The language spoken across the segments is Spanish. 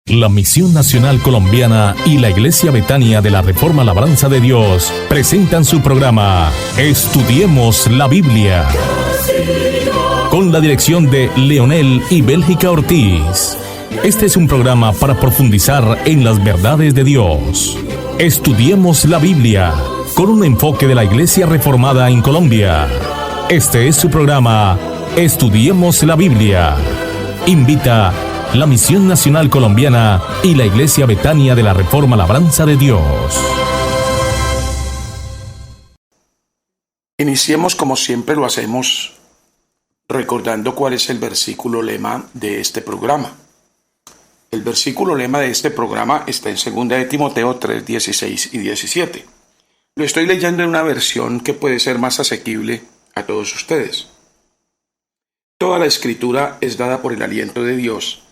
La Misión Nacional Colombiana y la Iglesia Betania de la Reforma Labranza de Dios presentan su programa Estudiemos la Biblia, con la dirección de Leonel y Bélgica Ortiz. Este es un programa para profundizar en las verdades de Dios. Estudiemos la Biblia, con un enfoque de la Iglesia Reformada en Colombia. Este es su programa Estudiemos la Biblia. Invita la Misión Nacional Colombiana y la Iglesia Betania de la Reforma Labranza de Dios. Iniciemos como siempre lo hacemos, recordando cuál es el versículo lema de este programa. El versículo lema de este programa está en 2 de Timoteo 3, 16 y 17. Lo estoy leyendo en una versión que puede ser más asequible a todos ustedes. Toda la escritura es dada por el aliento de Dios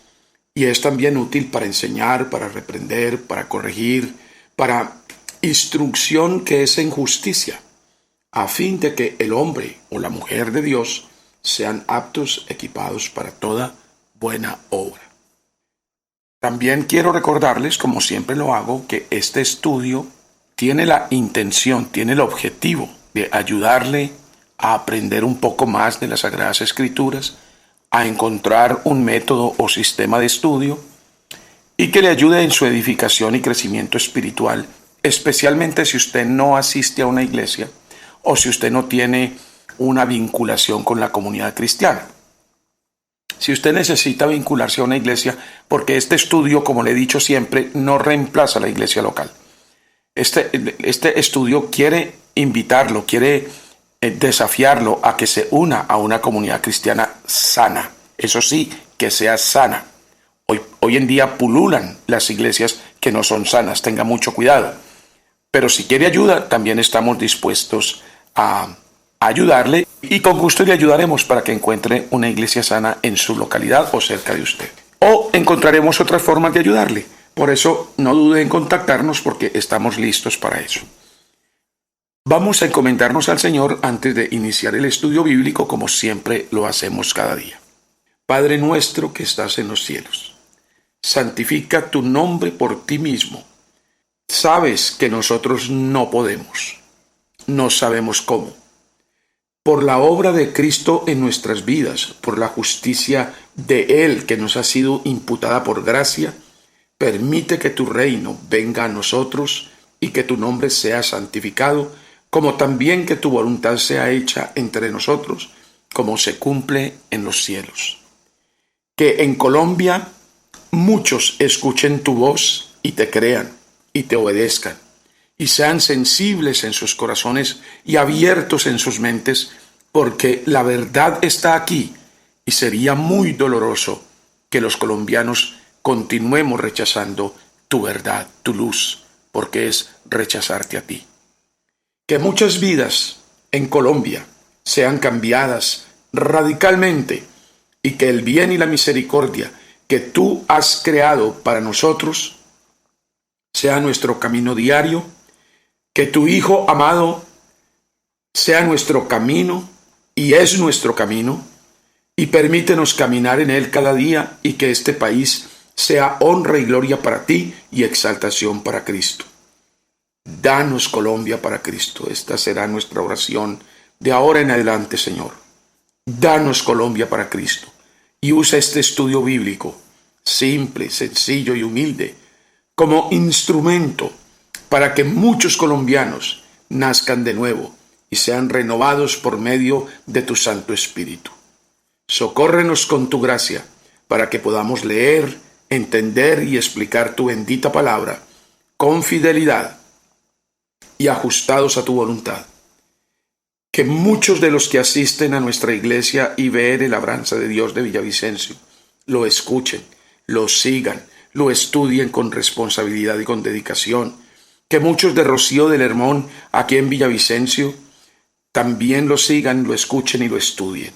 y es también útil para enseñar, para reprender, para corregir, para instrucción que es en justicia, a fin de que el hombre o la mujer de Dios sean aptos, equipados para toda buena obra. También quiero recordarles, como siempre lo hago, que este estudio tiene la intención, tiene el objetivo de ayudarle a aprender un poco más de las Sagradas Escrituras, a encontrar un método o sistema de estudio y que le ayude en su edificación y crecimiento espiritual, especialmente si usted no asiste a una iglesia o si usted no tiene una vinculación con la comunidad cristiana. Si usted necesita vincularse a una iglesia, porque este estudio, como le he dicho siempre, no reemplaza a la iglesia local. Este estudio quiere invitarlo, quiere desafiarlo a que se una a una comunidad cristiana sana. Eso sí, que sea sana. Hoy en día pululan las iglesias que no son sanas, tenga mucho cuidado. Pero si quiere ayuda, también estamos dispuestos a ayudarle y con gusto le ayudaremos para que encuentre una iglesia sana en su localidad o cerca de usted. O encontraremos otras formas de ayudarle. Por eso no dude en contactarnos porque estamos listos para eso. Vamos a encomendarnos al Señor antes de iniciar el estudio bíblico como siempre lo hacemos cada día. Padre nuestro que estás en los cielos, santifica tu nombre por ti mismo. Sabes que nosotros no podemos, no sabemos cómo. Por la obra de Cristo en nuestras vidas, por la justicia de Él que nos ha sido imputada por gracia, permite que tu reino venga a nosotros y que tu nombre sea santificado, como también que tu voluntad sea hecha entre nosotros, como se cumple en los cielos. Que en Colombia muchos escuchen tu voz y te crean y te obedezcan, y sean sensibles en sus corazones y abiertos en sus mentes, porque la verdad está aquí y sería muy doloroso que los colombianos continuemos rechazando tu verdad, tu luz, porque es rechazarte a ti. Que muchas vidas en Colombia sean cambiadas radicalmente y que el bien y la misericordia que tú has creado para nosotros sea nuestro camino diario, que tu Hijo amado sea nuestro camino y es nuestro camino, y permítenos caminar en él cada día y que este país sea honra y gloria para ti y exaltación para Cristo. Danos Colombia para Cristo. Esta será nuestra oración de ahora en adelante, Señor. Danos Colombia para Cristo. Y usa este estudio bíblico, simple, sencillo y humilde, como instrumento para que muchos colombianos nazcan de nuevo y sean renovados por medio de tu Santo Espíritu. Socórrenos con tu gracia para que podamos leer, entender y explicar tu bendita palabra con fidelidad y ajustados a tu voluntad. Que muchos de los que asisten a nuestra iglesia IBR Labranza de Dios de Villavicencio lo escuchen, lo sigan, lo estudien con responsabilidad y con dedicación. Que muchos de Rocío del Hermón aquí en Villavicencio también lo sigan, lo escuchen y lo estudien.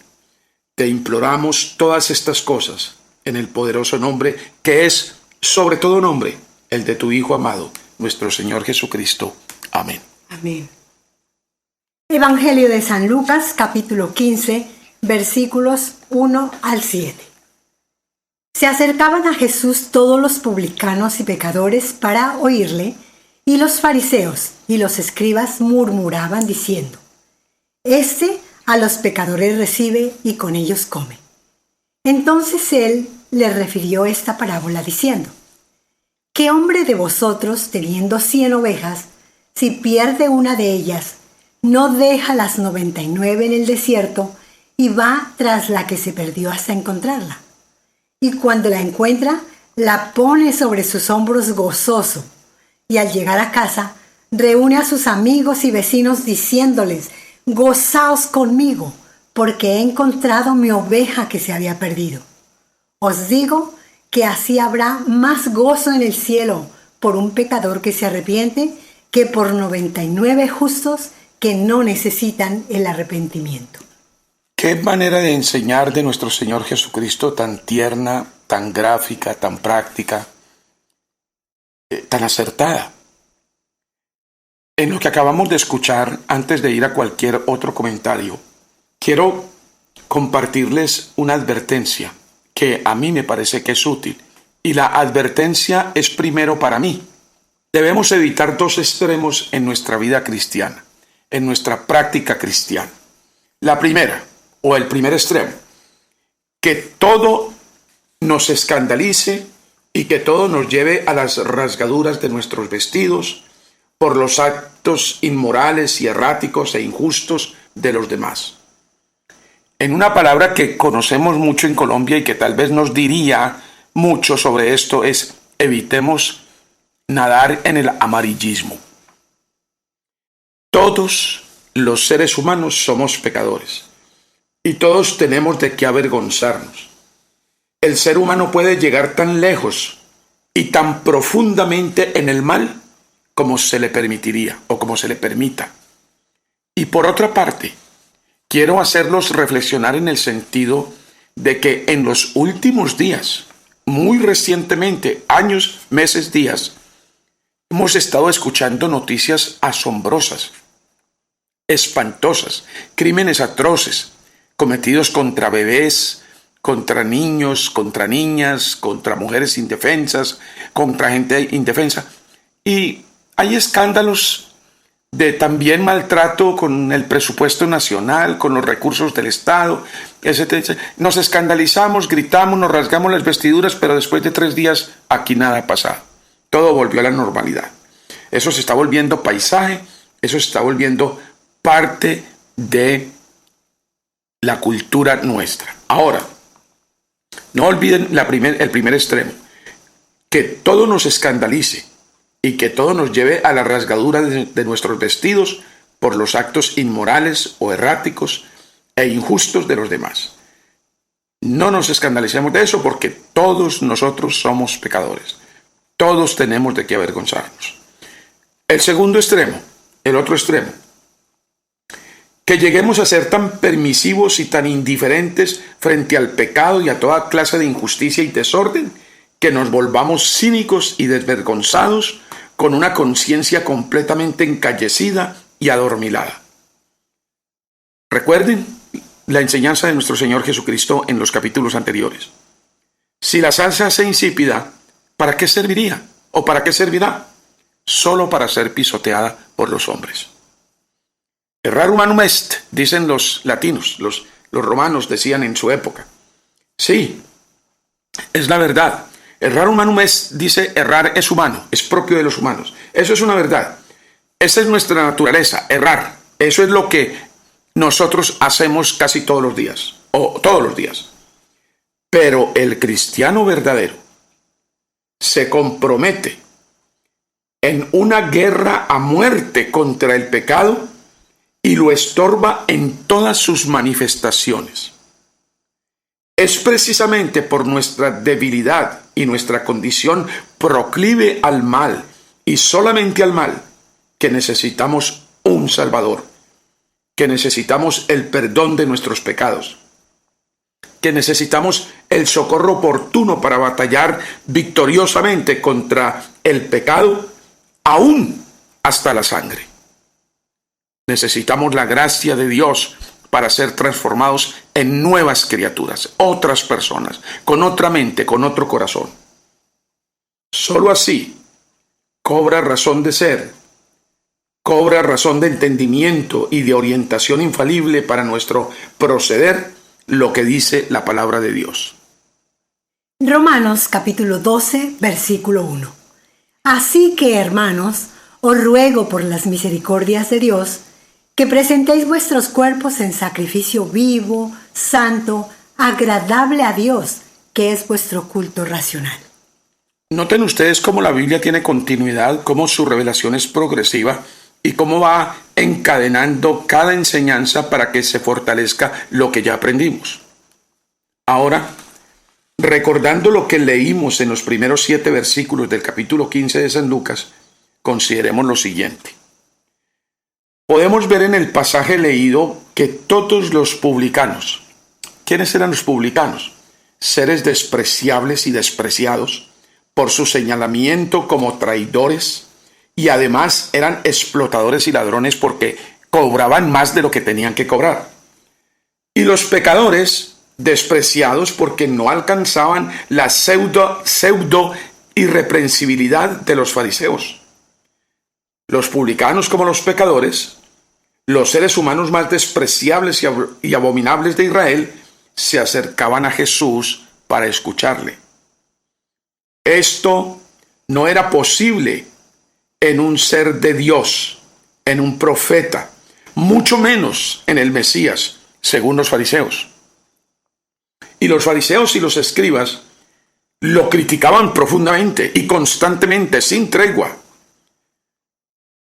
Te imploramos todas estas cosas en el poderoso nombre que es sobre todo nombre, el de tu Hijo amado, nuestro Señor Jesucristo. Amén. Amén. Evangelio de San Lucas, capítulo 15, versículos 1 al 7. Se acercaban a Jesús todos los publicanos y pecadores para oírle, y los fariseos y los escribas murmuraban diciendo: Este a los pecadores recibe y con ellos come. Entonces él les refirió esta parábola diciendo: ¿Qué hombre de vosotros, teniendo 100 ovejas, si pierde una de ellas, no deja las 99 en el desierto y va tras la que se perdió hasta encontrarla? Y cuando la encuentra, la pone sobre sus hombros gozoso, y al llegar a casa, reúne a sus amigos y vecinos diciéndoles: Gozaos conmigo, porque he encontrado mi oveja que se había perdido. Os digo que así habrá más gozo en el cielo por un pecador que se arrepiente que por 99 justos que no necesitan el arrepentimiento. Qué manera de enseñar de nuestro Señor Jesucristo, tan tierna, tan gráfica, tan práctica, tan acertada. En lo que acabamos de escuchar, antes de ir a cualquier otro comentario, quiero compartirles una advertencia que a mí me parece que es útil. Y la advertencia es primero para mí. Debemos evitar dos extremos en nuestra vida cristiana, en nuestra práctica cristiana. La primera, o el primer extremo, que todo nos escandalice y que todo nos lleve a las rasgaduras de nuestros vestidos por los actos inmorales y erráticos e injustos de los demás. En una palabra que conocemos mucho en Colombia y que tal vez nos diría mucho sobre esto es: evitemos nadar en el amarillismo. Todos los seres humanos somos pecadores y todos tenemos de qué avergonzarnos. El ser humano puede llegar tan lejos y tan profundamente en el mal como se le permitiría o como se le permita. Y por otra parte, quiero hacerlos reflexionar en el sentido de que en los últimos días, muy recientemente, años, meses, días, hemos estado escuchando noticias asombrosas, espantosas, crímenes atroces cometidos contra bebés, contra niños, contra niñas, contra mujeres indefensas, contra gente indefensa. Y hay escándalos de también maltrato con el presupuesto nacional, con los recursos del Estado, etc. Nos escandalizamos, gritamos, nos rasgamos las vestiduras, pero después de 3 días aquí nada ha pasado. Todo volvió a la normalidad. Eso se está volviendo paisaje, eso se está volviendo parte de la cultura nuestra. Ahora, no olviden el primer extremo, que todo nos escandalice y que todo nos lleve a la rasgadura de nuestros vestidos por los actos inmorales o erráticos e injustos de los demás. No nos escandalicemos de eso, porque todos nosotros somos pecadores. Todos tenemos de qué avergonzarnos. El segundo extremo, el otro extremo, que lleguemos a ser tan permisivos y tan indiferentes frente al pecado y a toda clase de injusticia y desorden, que nos volvamos cínicos y desvergonzados, con una conciencia completamente encallecida y adormilada. Recuerden la enseñanza de nuestro Señor Jesucristo en los capítulos anteriores. Si la sal se hace insípida, ¿para qué serviría? ¿O para qué servirá? Solo para ser pisoteada por los hombres. Errar humanum est, dicen los latinos, los romanos decían en su época. Sí, es la verdad. Errar humanum est, dice, errar es humano, es propio de los humanos. Eso es una verdad. Esa es nuestra naturaleza, errar. Eso es lo que nosotros hacemos casi todos los días, o todos los días. Pero el cristiano verdadero se compromete en una guerra a muerte contra el pecado y lo estorba en todas sus manifestaciones. Es precisamente por nuestra debilidad y nuestra condición proclive al mal, y solamente al mal, que necesitamos un Salvador, que necesitamos el perdón de nuestros pecados, que necesitamos el socorro oportuno para batallar victoriosamente contra el pecado, aún hasta la sangre. Necesitamos la gracia de Dios para ser transformados en nuevas criaturas, otras personas, con otra mente, con otro corazón. Solo así cobra razón de ser, cobra razón de entendimiento y de orientación infalible para nuestro proceder lo que dice la palabra de Dios. Romanos capítulo 12, versículo 1. Así que, hermanos, os ruego por las misericordias de Dios, que presentéis vuestros cuerpos en sacrificio vivo, santo, agradable a Dios, que es vuestro culto racional. Noten ustedes cómo la Biblia tiene continuidad, cómo su revelación es progresiva y cómo va encadenando cada enseñanza para que se fortalezca lo que ya aprendimos. Ahora, recordando lo que leímos en los primeros 7 versículos del capítulo 15 de San Lucas, consideremos lo siguiente. Podemos ver en el pasaje leído que todos los publicanos, ¿quiénes eran los publicanos? Seres despreciables y despreciados por su señalamiento como traidores y además eran explotadores y ladrones porque cobraban más de lo que tenían que cobrar. Y los pecadores despreciados porque no alcanzaban la pseudo irreprensibilidad de los fariseos. Los publicanos como los pecadores, los seres humanos más despreciables y abominables de Israel, se acercaban a Jesús para escucharle. Esto no era posible en un ser de Dios, en un profeta, mucho menos en el Mesías, según los fariseos. Y los fariseos y los escribas lo criticaban profundamente y constantemente, sin tregua.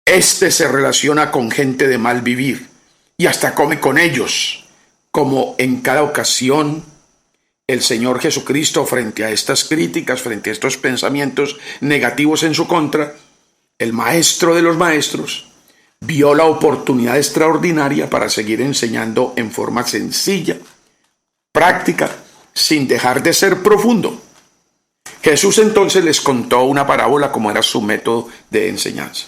Este se relaciona con gente de mal vivir y hasta come con ellos, como en cada ocasión el Señor Jesucristo, frente a estas críticas, frente a estos pensamientos negativos en su contra, el maestro de los maestros, vio la oportunidad extraordinaria para seguir enseñando en forma sencilla, práctica, sin dejar de ser profundo. Jesús entonces les contó una parábola como era su método de enseñanza.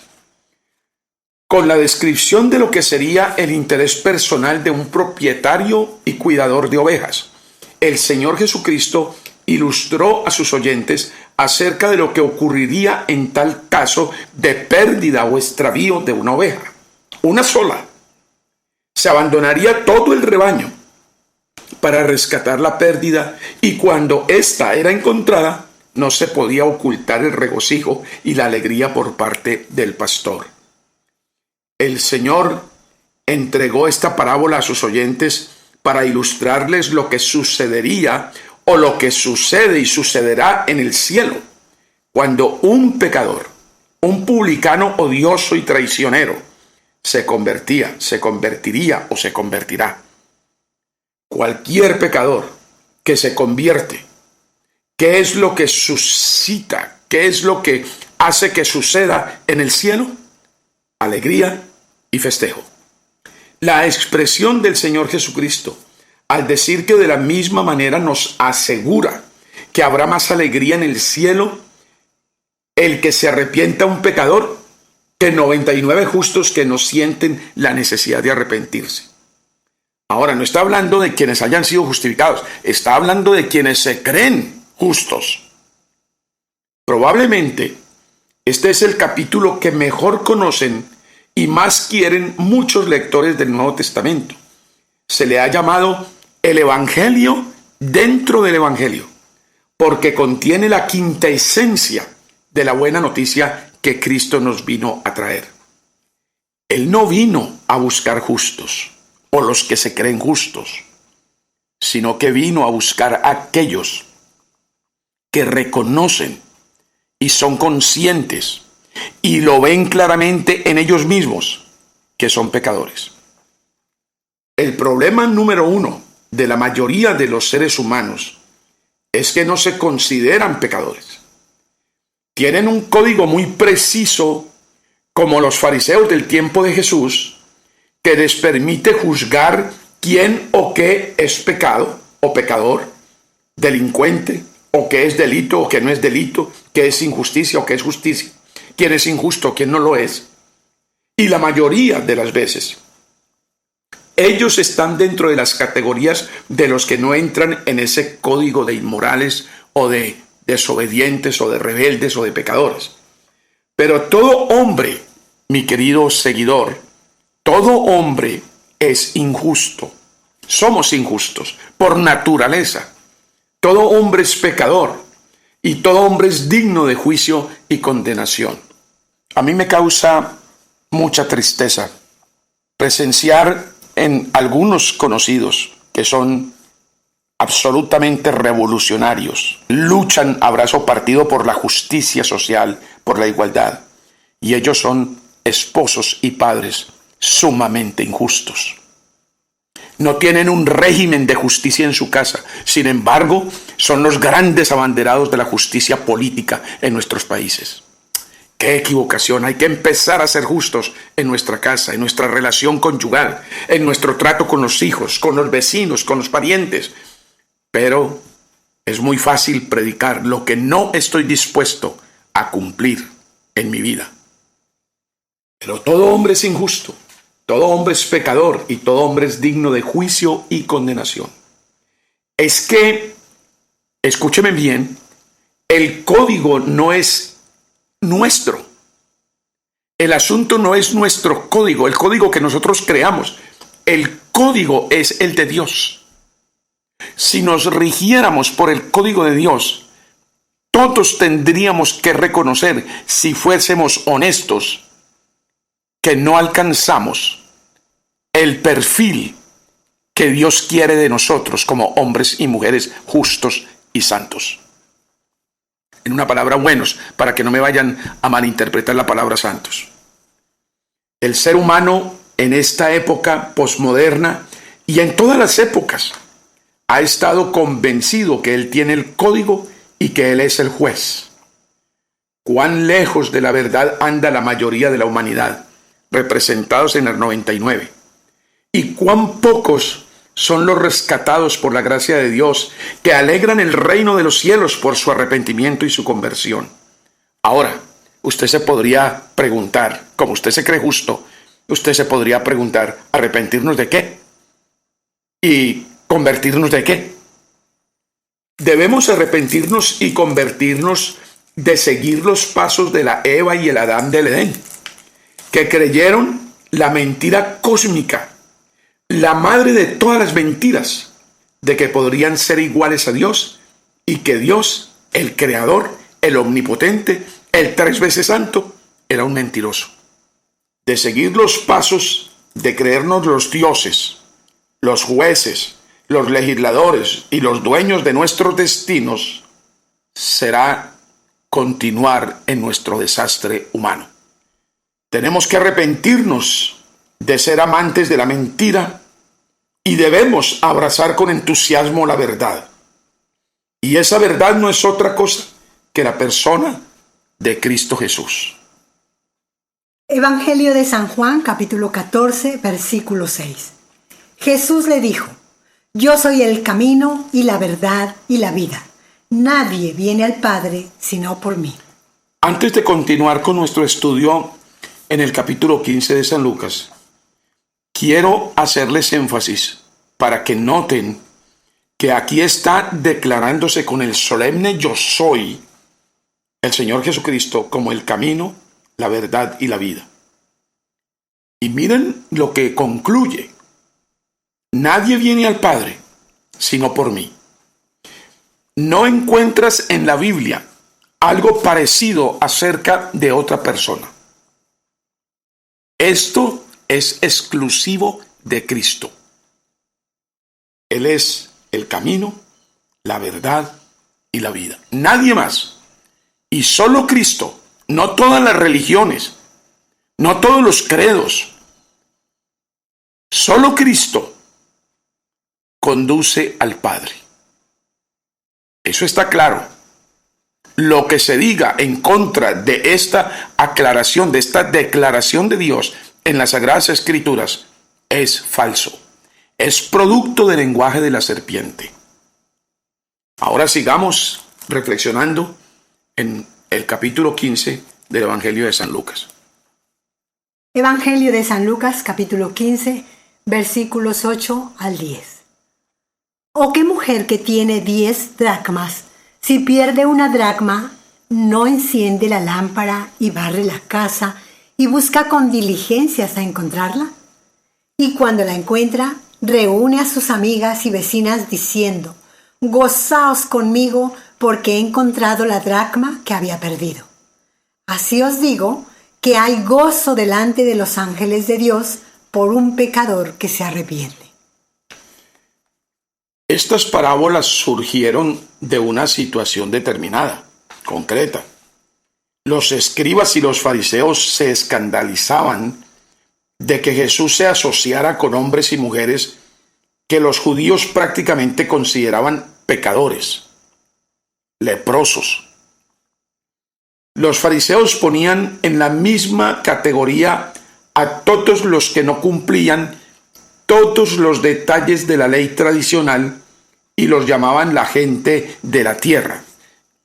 Con la descripción de lo que sería el interés personal de un propietario y cuidador de ovejas, el Señor Jesucristo ilustró a sus oyentes acerca de lo que ocurriría en tal caso de pérdida o extravío de una oveja, una sola. Se abandonaría todo el rebaño para rescatar la pérdida y cuando ésta era encontrada, no se podía ocultar el regocijo y la alegría por parte del pastor. El Señor entregó esta parábola a sus oyentes para ilustrarles lo que sucedería o lo que sucede y sucederá en el cielo cuando un pecador, un publicano odioso y traicionero, se convertiría o se convertirá. Cualquier pecador que se convierte, ¿qué es lo que suscita? ¿Qué es lo que hace que suceda en el cielo? Alegría y festejo. La expresión del Señor Jesucristo, al decir que de la misma manera nos asegura que habrá más alegría en el cielo el que se arrepienta un pecador que 99 justos que no sienten la necesidad de arrepentirse. Ahora, no está hablando de quienes hayan sido justificados, está hablando de quienes se creen justos. Probablemente este es el capítulo que mejor conocen y más quieren muchos lectores del Nuevo Testamento. Se le ha llamado el Evangelio dentro del Evangelio, porque contiene la quinta esencia de la buena noticia que Cristo nos vino a traer. Él no vino a buscar justos, o los que se creen justos, sino que vino a buscar a aquellos que reconocen y son conscientes y lo ven claramente en ellos mismos, que son pecadores. El problema número 1 de la mayoría de los seres humanos es que no se consideran pecadores. Tienen un código muy preciso, como los fariseos del tiempo de Jesús, que les permite juzgar quién o qué es pecado o pecador, delincuente, o qué es delito o qué no es delito, qué es injusticia o qué es justicia, quién es injusto o quién no lo es. Y la mayoría de las veces, ellos están dentro de las categorías de los que no entran en ese código de inmorales o de desobedientes o de rebeldes o de pecadores. Pero todo hombre, mi querido seguidor, todo hombre es injusto. Somos injustos por naturaleza. Todo hombre es pecador y todo hombre es digno de juicio y condenación. A mí me causa mucha tristeza presenciar en algunos conocidos que son absolutamente revolucionarios, luchan a brazo partido por la justicia social, por la igualdad, y ellos son esposos y padres sumamente injustos. No tienen un régimen de justicia en su casa, sin embargo, son los grandes abanderados de la justicia política en nuestros países. ¡Qué equivocación! Hay que empezar a ser justos en nuestra casa, en nuestra relación conyugal, en nuestro trato con los hijos, con los vecinos, con los parientes. Pero es muy fácil predicar lo que no estoy dispuesto a cumplir en mi vida. Pero todo hombre es injusto, todo hombre es pecador y todo hombre es digno de juicio y condenación. Es que, escúcheme bien, el código no es nuestro. El asunto no es nuestro código, el código que nosotros creamos. El código es el de Dios. Si nos rigiéramos por el código de Dios, todos tendríamos que reconocer, si fuésemos honestos, que no alcanzamos el perfil que Dios quiere de nosotros como hombres y mujeres justos y santos. En una palabra, buenos, para que no me vayan a malinterpretar la palabra santos. El ser humano en esta época posmoderna y en todas las épocas ha estado convencido que él tiene el código y que él es el juez. Cuán lejos de la verdad anda la mayoría de la humanidad, representados en el 99. Y cuán pocos son los rescatados por la gracia de Dios, que alegran el reino de los cielos por su arrepentimiento y su conversión. Ahora, usted se podría preguntar, como usted se cree justo, usted se podría preguntar, ¿arrepentirnos de qué? ¿Y convertirnos de qué? Debemos arrepentirnos y convertirnos de seguir los pasos de la Eva y el Adán del Edén, que creyeron la mentira cósmica, la madre de todas las mentiras, de que podrían ser iguales a Dios y que Dios, el Creador, el Omnipotente, el 3 veces santo, era un mentiroso. De seguir los pasos de creernos los dioses, los jueces, los legisladores y los dueños de nuestros destinos, será continuar en nuestro desastre humano. Tenemos que arrepentirnos de ser amantes de la mentira y debemos abrazar con entusiasmo la verdad. Y esa verdad no es otra cosa que la persona de Cristo Jesús. Evangelio de San Juan, capítulo 14, versículo 6. Jesús le dijo: Yo soy el camino y la verdad y la vida. Nadie viene al Padre sino por mí. Antes de continuar con nuestro estudio en el capítulo 15 de San Lucas, quiero hacerles énfasis para que noten que aquí está declarándose con el solemne yo soy el Señor Jesucristo como el camino, la verdad y la vida. Y miren lo que concluye: nadie viene al Padre sino por mí. No encuentras en la Biblia algo parecido acerca de otra persona. Esto es exclusivo de Cristo. Él es el camino, la verdad y la vida. Nadie más. Y solo Cristo, no todas las religiones, no todos los credos. Solo Cristo conduce al Padre. Eso está claro. Lo que se diga en contra de esta aclaración, de esta declaración de Dios en las Sagradas Escrituras, es falso. Es producto del lenguaje de la serpiente. Ahora sigamos reflexionando en el capítulo 15 del Evangelio de San Lucas. Evangelio de San Lucas, capítulo 15, versículos 8 al 10. ¿O qué mujer que tiene 10 dracmas, si pierde una dracma, no enciende la lámpara y barre la casa y busca con diligencia hasta encontrarla? Y cuando la encuentra, reúne a sus amigas y vecinas diciendo: «Gozaos conmigo, porque he encontrado la dracma que había perdido». Así os digo que hay gozo delante de los ángeles de Dios por un pecador que se arrepiente. Estas parábolas surgieron de una situación determinada, concreta. Los escribas y los fariseos se escandalizaban de que Jesús se asociara con hombres y mujeres que los judíos prácticamente consideraban pecadores, leprosos. Los fariseos ponían en la misma categoría a todos los que no cumplían todos los detalles de la ley tradicional y los llamaban la gente de la tierra.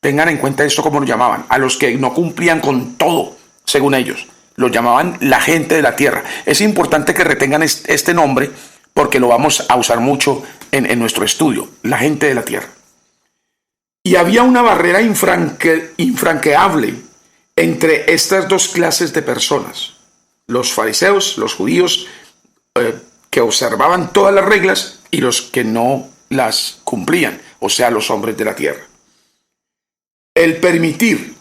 Tengan en cuenta esto, como lo llamaban, a los que no cumplían con todo, según ellos. Los llamaban la gente de la tierra. Es importante que retengan este nombre porque lo vamos a usar mucho en nuestro estudio, la gente de la tierra. Y había una barrera infranqueable entre estas dos clases de personas. Los fariseos, los judíos, que observaban todas las reglas, y los que no las cumplían, o sea, los hombres de la tierra. El permitir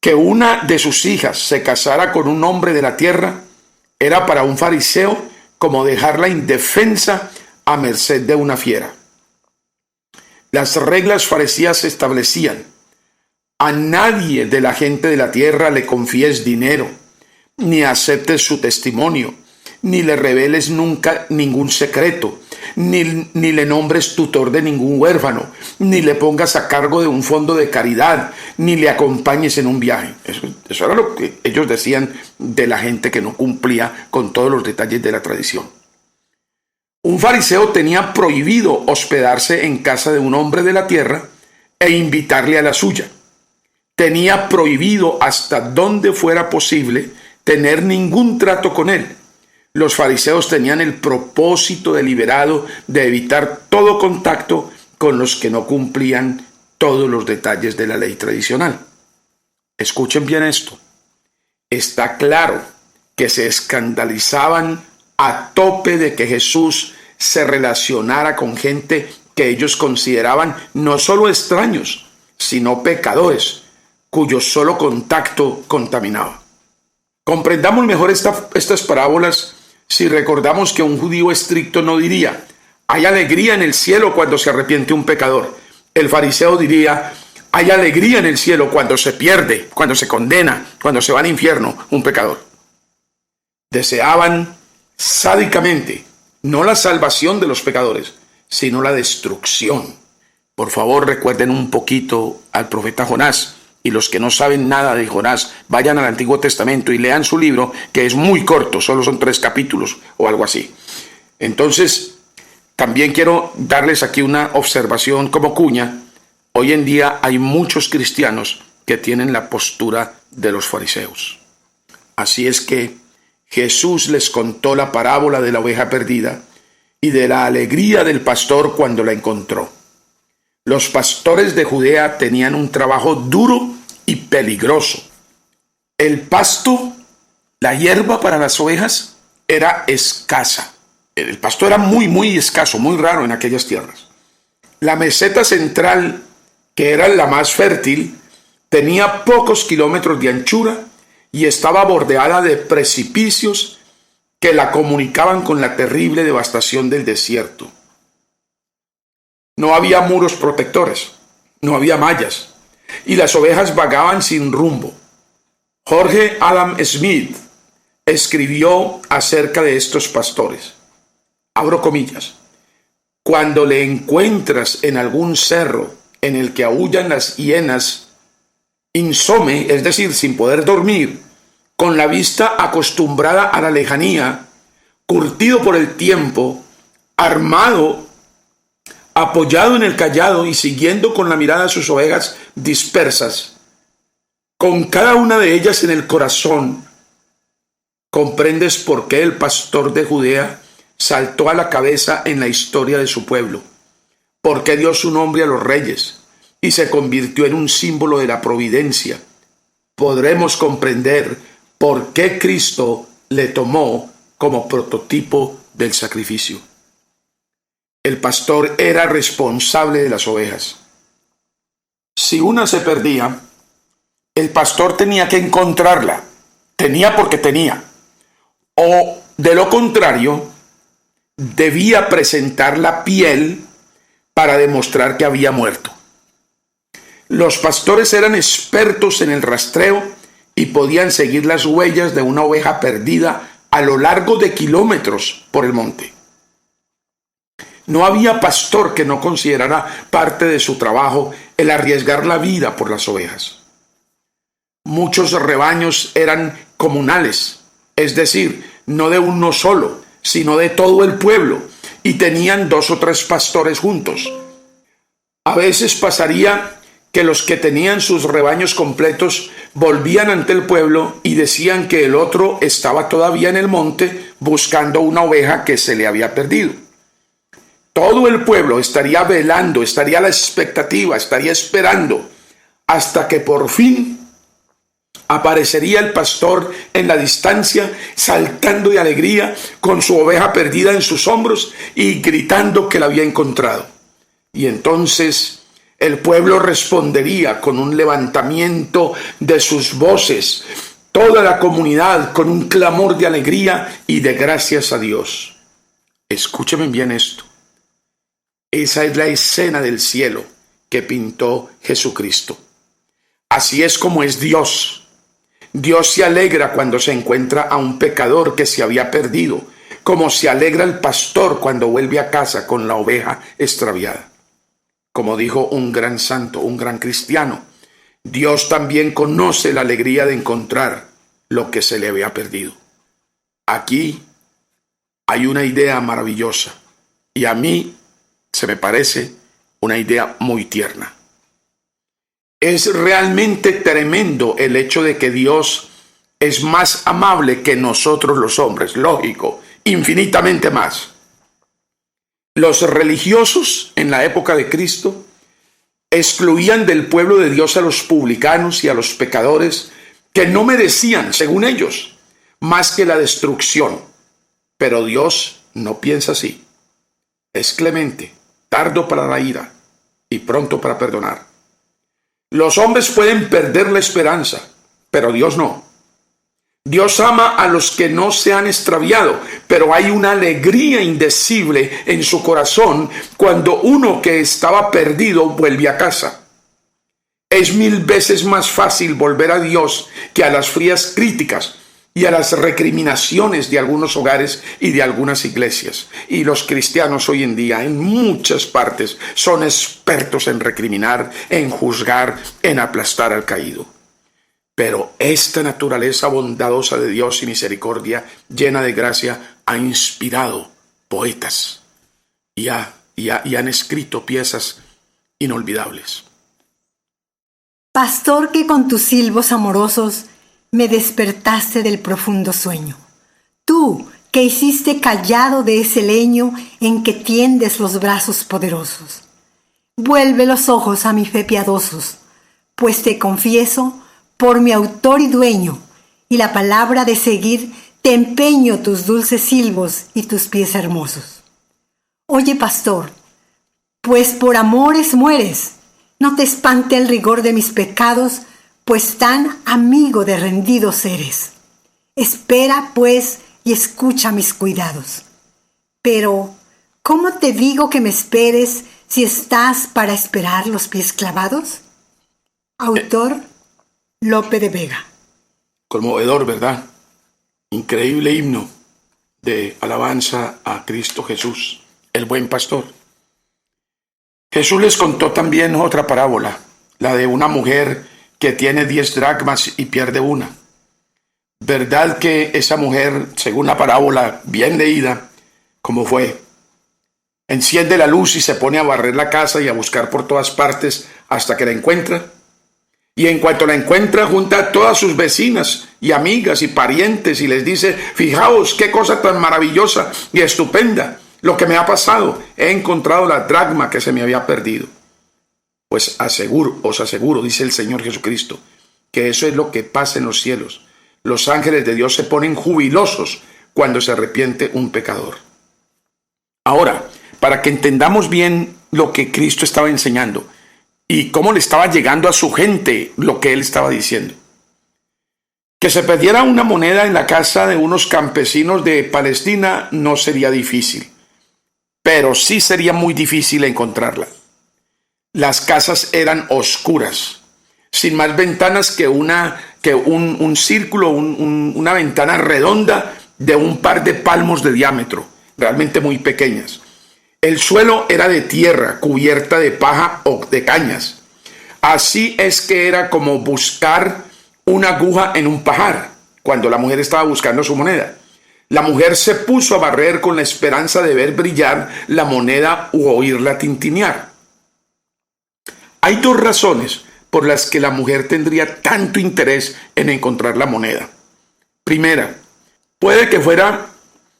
que una de sus hijas se casara con un hombre de la tierra era para un fariseo como dejarla indefensa a merced de una fiera. Las reglas farisías establecían: a nadie de la gente de la tierra le confíes dinero, ni aceptes su testimonio, ni le reveles nunca ningún secreto, ni le nombres tutor de ningún huérfano, ni le pongas a cargo de un fondo de caridad, ni le acompañes en un viaje. Eso era lo que ellos decían de la gente que no cumplía con todos los detalles de la tradición. Un fariseo tenía prohibido hospedarse en casa de un hombre de la tierra e invitarle a la suya. Tenía prohibido, hasta donde fuera posible, tener ningún trato con él. Los fariseos tenían el propósito deliberado de evitar todo contacto con los que no cumplían todos los detalles de la ley tradicional. Escuchen bien esto. Está claro que se escandalizaban a tope de que Jesús se relacionara con gente que ellos consideraban no solo extraños, sino pecadores, cuyo solo contacto contaminaba. Comprendamos mejor estas parábolas si recordamos que un judío estricto no diría: hay alegría en el cielo cuando se arrepiente un pecador. El fariseo diría: hay alegría en el cielo cuando se pierde, cuando se condena, cuando se va al infierno un pecador. Deseaban sádicamente no la salvación de los pecadores, sino la destrucción. Por favor, recuerden un poquito al profeta Jonás. Y los que no saben nada de Jonás, vayan al Antiguo Testamento y lean su libro, que es muy corto, solo son 3 capítulos o algo así. Entonces, también quiero darles aquí una observación como cuña. Hoy en día hay muchos cristianos que tienen la postura de los fariseos. Así es que Jesús les contó la parábola de la oveja perdida y de la alegría del pastor cuando la encontró. Los pastores de Judea tenían un trabajo duro y peligroso. El pasto, la hierba para las ovejas, era escasa. El pasto era muy escaso, muy raro en aquellas tierras. La meseta central, que era la más fértil, tenía pocos kilómetros de anchura y estaba bordeada de precipicios que la comunicaban con la terrible devastación del desierto. No había muros protectores, no había mallas, y las ovejas vagaban sin rumbo. Jorge Adam Smith escribió acerca de estos pastores. Abro comillas. Cuando le encuentras en algún cerro en el que aúllan las hienas, insome, es decir, sin poder dormir, con la vista acostumbrada a la lejanía, curtido por el tiempo, armado, apoyado en el cayado y siguiendo con la mirada a sus ovejas dispersas, con cada una de ellas en el corazón, comprendes por qué el pastor de Judea saltó a la cabeza en la historia de su pueblo, porque dio su nombre a los reyes y se convirtió en un símbolo de la providencia. Podremos comprender por qué Cristo le tomó como prototipo del sacrificio. El pastor era responsable de las ovejas. Si una se perdía, el pastor tenía que encontrarla. Tenía porque tenía. O de lo contrario, debía presentar la piel para demostrar que había muerto. Los pastores eran expertos en el rastreo y podían seguir las huellas de una oveja perdida a lo largo de kilómetros por el monte. No había pastor que no considerara parte de su trabajo el arriesgar la vida por las ovejas. Muchos rebaños eran comunales, es decir, no de uno solo, sino de todo el pueblo, y tenían 2 o 3 pastores juntos. A veces pasaría que los que tenían sus rebaños completos volvían ante el pueblo y decían que el otro estaba todavía en el monte buscando una oveja que se le había perdido. Todo el pueblo estaría velando, estaría a la expectativa, estaría esperando, hasta que por fin aparecería el pastor en la distancia, saltando de alegría con su oveja perdida en sus hombros y gritando que la había encontrado. Y entonces el pueblo respondería con un levantamiento de sus voces, toda la comunidad con un clamor de alegría y de gracias a Dios. Escúcheme bien esto. Esa es la escena del cielo que pintó Jesucristo. Así es como es Dios. Dios se alegra cuando se encuentra a un pecador que se había perdido, como se alegra el pastor cuando vuelve a casa con la oveja extraviada. Como dijo un gran santo, un gran cristiano, Dios también conoce la alegría de encontrar lo que se le había perdido. Aquí hay una idea maravillosa y a mí se me parece una idea muy tierna. Es realmente tremendo el hecho de que Dios es más amable que nosotros los hombres, lógico, infinitamente más. Los religiosos en la época de Cristo excluían del pueblo de Dios a los publicanos y a los pecadores que no merecían, según ellos, más que la destrucción. Pero Dios no piensa así. Es clemente, tardo para la ira y pronto para perdonar. Los hombres pueden perder la esperanza, pero Dios no. Dios ama a los que no se han extraviado, pero hay una alegría indecible en su corazón cuando uno que estaba perdido vuelve a casa. Es 1000 veces más fácil volver a Dios que a las frías críticas y a las recriminaciones de algunos hogares y de algunas iglesias. Y los cristianos hoy en día, en muchas partes, son expertos en recriminar, en juzgar, en aplastar al caído. Pero esta naturaleza bondadosa de Dios y misericordia, llena de gracia, ha inspirado poetas y han escrito piezas inolvidables. Pastor, que con tus silbos amorosos me despertaste del profundo sueño. Tú, que hiciste callado de ese leño en que tiendes los brazos poderosos. Vuelve los ojos a mi fe piadosos, pues te confieso por mi autor y dueño, y la palabra de seguir te empeño tus dulces silbos y tus pies hermosos. Oye, pastor, pues por amores mueres, no te espante el rigor de mis pecados, pues tan amigo de rendidos eres. Espera, pues, y escucha mis cuidados. Pero, ¿cómo te digo que me esperes si estás para esperar los pies clavados? Autor Lope de Vega. Conmovedor, ¿verdad? Increíble himno de alabanza a Cristo Jesús, el buen pastor. Jesús les contó también otra parábola, la de una mujer que tiene 10 dracmas y pierde una. ¿Verdad que esa mujer, según la parábola bien leída, cómo fue? Enciende la luz y se pone a barrer la casa y a buscar por todas partes hasta que la encuentra. Y en cuanto la encuentra, junta a todas sus vecinas y amigas y parientes y les dice: fijaos qué cosa tan maravillosa y estupenda lo que me ha pasado, he encontrado la dracma que se me había perdido. Pues os aseguro, dice el Señor Jesucristo, que eso es lo que pasa en los cielos. Los ángeles de Dios se ponen jubilosos cuando se arrepiente un pecador. Ahora, para que entendamos bien lo que Cristo estaba enseñando y cómo le estaba llegando a su gente lo que él estaba diciendo. Que se perdiera una moneda en la casa de unos campesinos de Palestina no sería difícil, pero sí sería muy difícil encontrarla. Las casas eran oscuras, sin más ventanas que un círculo, una ventana redonda de un par de palmos de diámetro, realmente muy pequeñas. El suelo era de tierra, cubierta de paja o de cañas. Así es que era como buscar una aguja en un pajar, cuando la mujer estaba buscando su moneda. La mujer se puso a barrer con la esperanza de ver brillar la moneda u oírla tintinear. Hay dos razones por las que la mujer tendría tanto interés en encontrar la moneda. Primera, puede que fuera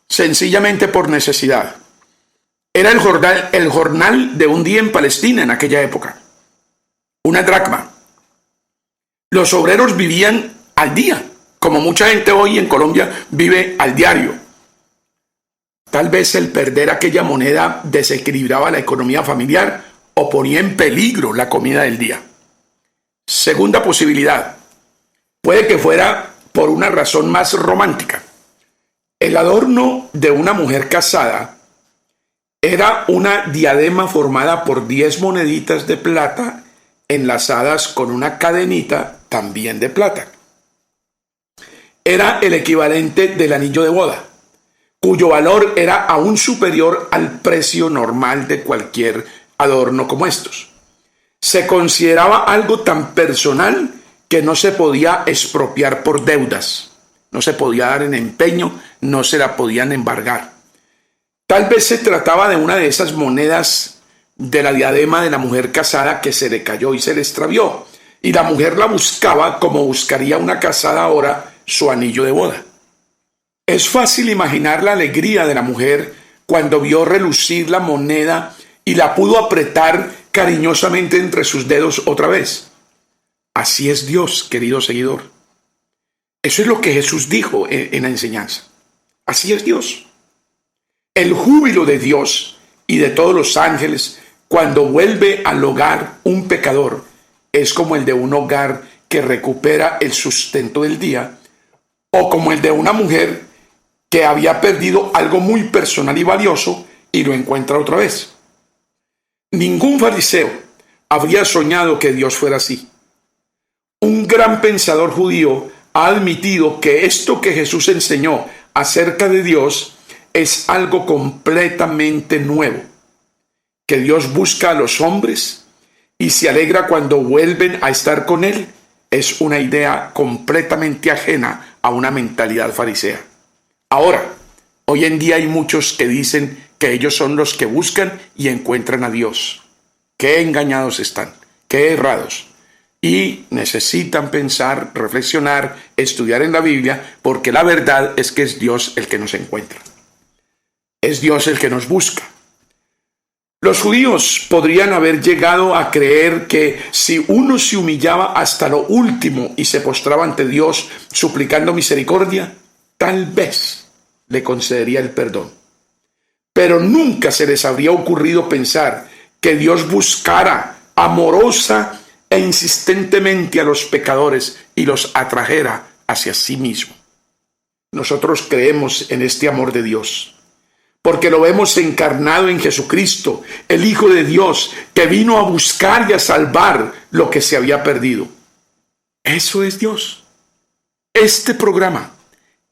sencillamente por necesidad. Era el jornal de un día en Palestina en aquella época. Una dracma. Los obreros vivían al día, como mucha gente hoy en Colombia vive al diario. Tal vez el perder aquella moneda desequilibraba la economía familiar o ponía en peligro la comida del día. Segunda posibilidad, puede que fuera por una razón más romántica. El adorno de una mujer casada era una diadema formada por 10 moneditas de plata enlazadas con una cadenita también de plata. Era el equivalente del anillo de boda, cuyo valor era aún superior al precio normal de cualquier adorno como estos. Se consideraba algo tan personal que no se podía expropiar por deudas, no se podía dar en empeño, no se la podían embargar. Tal vez se trataba de una de esas monedas de la diadema de la mujer casada que se le cayó y se le extravió, y la mujer la buscaba como buscaría una casada ahora su anillo de boda. Es fácil imaginar la alegría de la mujer cuando vio relucir la moneda y la pudo apretar cariñosamente entre sus dedos otra vez. Así es Dios, querido seguidor. Eso es lo que Jesús dijo en la enseñanza. Así es Dios. El júbilo de Dios y de todos los ángeles cuando vuelve al hogar un pecador es como el de un hogar que recupera el sustento del día, o como el de una mujer que había perdido algo muy personal y valioso y lo encuentra otra vez. Ningún fariseo habría soñado que Dios fuera así. Un gran pensador judío ha admitido que esto que Jesús enseñó acerca de Dios es algo completamente nuevo, que Dios busca a los hombres y se alegra cuando vuelven a estar con Él. Es una idea completamente ajena a una mentalidad farisea. Ahora, hoy en día hay muchos que dicen que ellos son los que buscan y encuentran a Dios. Qué engañados están, qué errados. Y necesitan pensar, reflexionar, estudiar en la Biblia, porque la verdad es que es Dios el que nos encuentra. Es Dios el que nos busca. Los judíos podrían haber llegado a creer que si uno se humillaba hasta lo último y se postraba ante Dios suplicando misericordia, tal vez le concedería el perdón. Pero nunca se les habría ocurrido pensar que Dios buscara amorosa e insistentemente a los pecadores y los atrajera hacia sí mismo. Nosotros creemos en este amor de Dios, porque lo vemos encarnado en Jesucristo, el Hijo de Dios, que vino a buscar y a salvar lo que se había perdido. Eso es Dios. Este programa,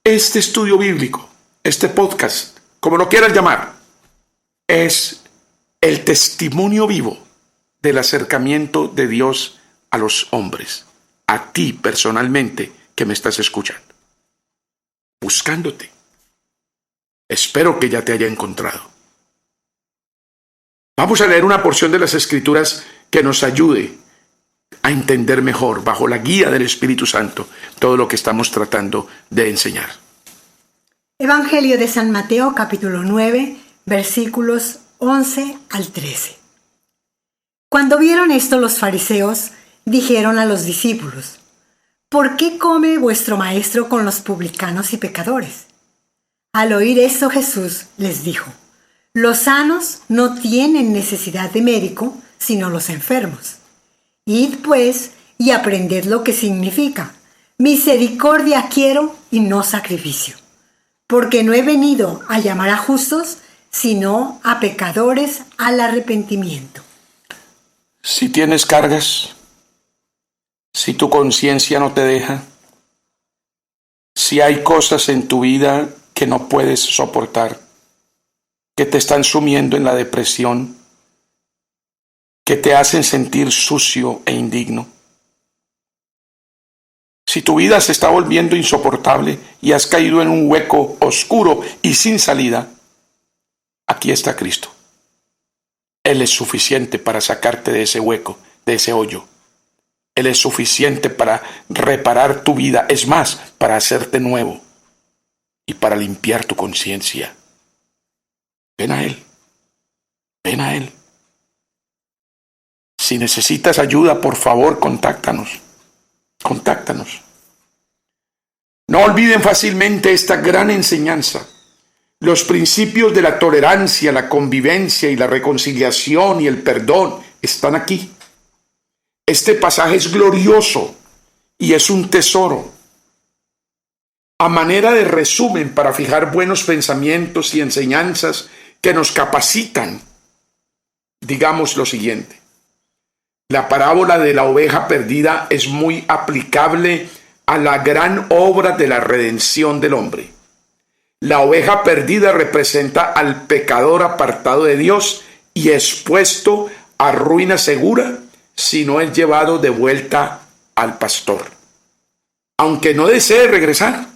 este estudio bíblico, este podcast, como lo quieras llamar, es el testimonio vivo del acercamiento de Dios a los hombres, a ti personalmente que me estás escuchando, buscándote. Espero que ya te haya encontrado. Vamos a leer una porción de las Escrituras que nos ayude a entender mejor, bajo la guía del Espíritu Santo, todo lo que estamos tratando de enseñar. Evangelio de San Mateo, capítulo 9, versículos 11 al 13. Cuando vieron esto los fariseos, dijeron a los discípulos: ¿Por qué come vuestro maestro con los publicanos y pecadores? Al oír esto Jesús les dijo: Los sanos no tienen necesidad de médico, sino los enfermos. Id pues y aprended lo que significa: misericordia quiero y no sacrificio. Porque no he venido a llamar a justos, sino a pecadores al arrepentimiento. Si tienes cargas, si tu conciencia no te deja, si hay cosas en tu vida que no puedes soportar, que te están sumiendo en la depresión, que te hacen sentir sucio e indigno, si tu vida se está volviendo insoportable y has caído en un hueco oscuro y sin salida, aquí está Cristo. Él es suficiente para sacarte de ese hueco, de ese hoyo. Él es suficiente para reparar tu vida, es más, para hacerte nuevo y para limpiar tu conciencia. Ven a Él, ven a Él. Si necesitas ayuda, por favor, contáctanos. No olviden fácilmente esta gran enseñanza. Los principios de la tolerancia, la convivencia y la reconciliación y el perdón están aquí. Este pasaje es glorioso y es un tesoro. A manera de resumen para fijar buenos pensamientos y enseñanzas que nos capacitan, digamos lo siguiente. La parábola de la oveja perdida es muy aplicable a la gran obra de la redención del hombre. La oveja perdida representa al pecador apartado de Dios y expuesto a ruina segura si no es llevado de vuelta al pastor, aunque no desee regresar.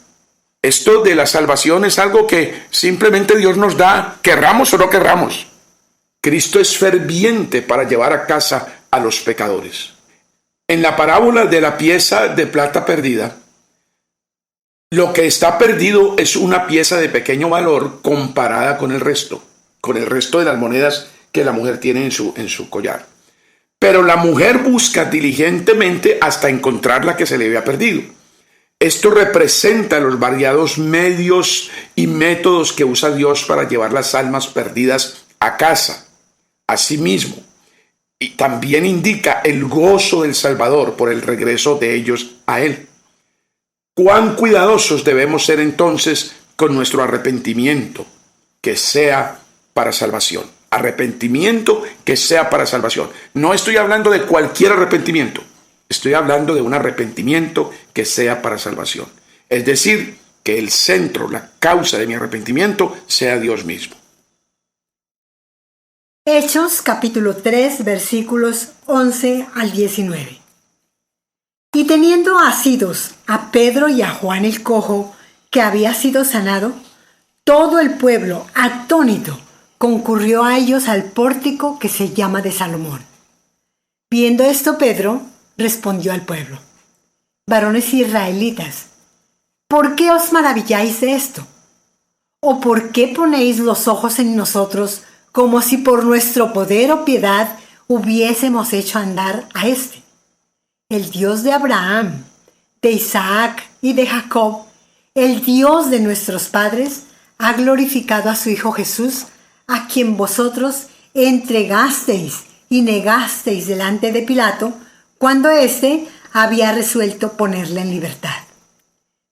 Esto de la salvación es algo que simplemente Dios nos da, querramos o no querramos. Cristo es ferviente para llevar a casa a los pecadores. En la parábola de la pieza de plata perdida, lo que está perdido es una pieza de pequeño valor comparada con el resto de las monedas que la mujer tiene en su collar. Pero la mujer busca diligentemente hasta encontrar la que se le había perdido. Esto representa los variados medios y métodos que usa Dios para llevar las almas perdidas a casa, a sí mismo. Y también indica el gozo del Salvador por el regreso de ellos a Él. Cuán cuidadosos debemos ser entonces con nuestro arrepentimiento, que sea para salvación. Arrepentimiento que sea para salvación. No estoy hablando de cualquier arrepentimiento. Estoy hablando de un arrepentimiento que sea para salvación. Es decir, que el centro, la causa de mi arrepentimiento sea Dios mismo. Hechos capítulo 3 versículos 11 al 19. Y teniendo asidos a Pedro y a Juan el cojo, que había sido sanado, todo el pueblo, atónito, concurrió a ellos al pórtico que se llama de Salomón. Viendo esto, Pedro respondió al pueblo: varones israelitas, ¿por qué os maravilláis de esto? ¿O por qué ponéis los ojos en nosotros como si por nuestro poder o piedad hubiésemos hecho andar a este? El Dios de Abraham, de Isaac y de Jacob, el Dios de nuestros padres, ha glorificado a su Hijo Jesús, a quien vosotros entregasteis y negasteis delante de Pilato, cuando éste había resuelto ponerle en libertad.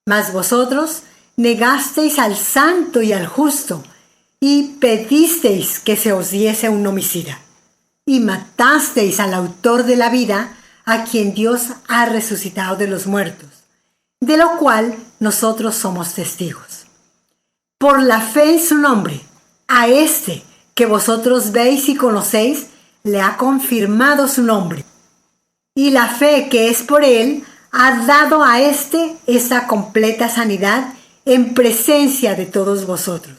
Mas vosotros negasteis al santo y al justo, y pedisteis que se os diese un homicida, y matasteis al autor de la vida, a quien Dios ha resucitado de los muertos, de lo cual nosotros somos testigos. Por la fe en su nombre, a este que vosotros veis y conocéis, le ha confirmado su nombre. Y la fe que es por él ha dado a este esa completa sanidad en presencia de todos vosotros.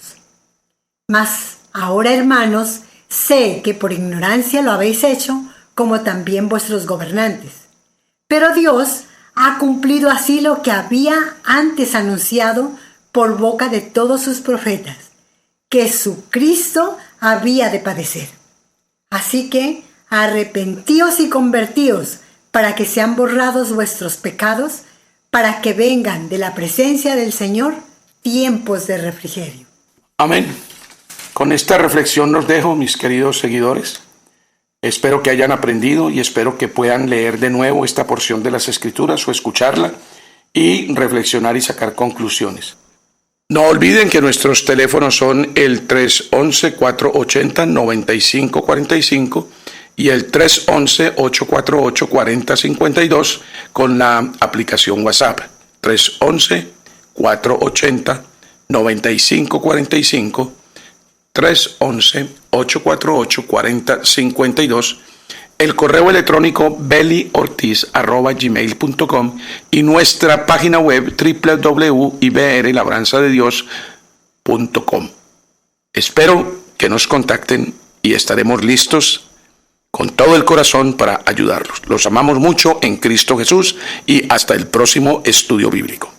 Mas ahora, hermanos, sé que por ignorancia lo habéis hecho, como también vuestros gobernantes. Pero Dios ha cumplido así lo que había antes anunciado por boca de todos sus profetas, que su Cristo había de padecer. Así que arrepentíos y convertíos para que sean borrados vuestros pecados, para que vengan de la presencia del Señor tiempos de refrigerio. Amén. Con esta reflexión los dejo, mis queridos seguidores. Espero que hayan aprendido y espero que puedan leer de nuevo esta porción de las Escrituras o escucharla y reflexionar y sacar conclusiones. No olviden que nuestros teléfonos son el 311-480-9545 y el 311-848-4052 con la aplicación WhatsApp. 311-480-9545, 311-848-4052, el correo electrónico beliortiz@gmail.com y nuestra página web www.ibrlabranzadedios.com. Espero que nos contacten y estaremos listos con todo el corazón para ayudarlos. Los amamos mucho en Cristo Jesús y hasta el próximo estudio bíblico.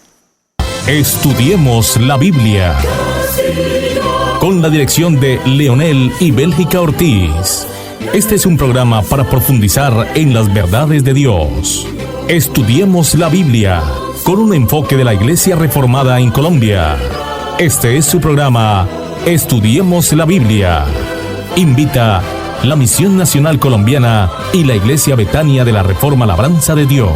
Estudiemos la Biblia con la dirección de Leonel y Bélgica Ortiz. Este es un programa para profundizar en las verdades de Dios. Estudiemos la Biblia con un enfoque de la Iglesia Reformada en Colombia. Este es su programa Estudiemos la Biblia. Invita la Misión Nacional Colombiana y la Iglesia Betania de la Reforma Labranza de Dios.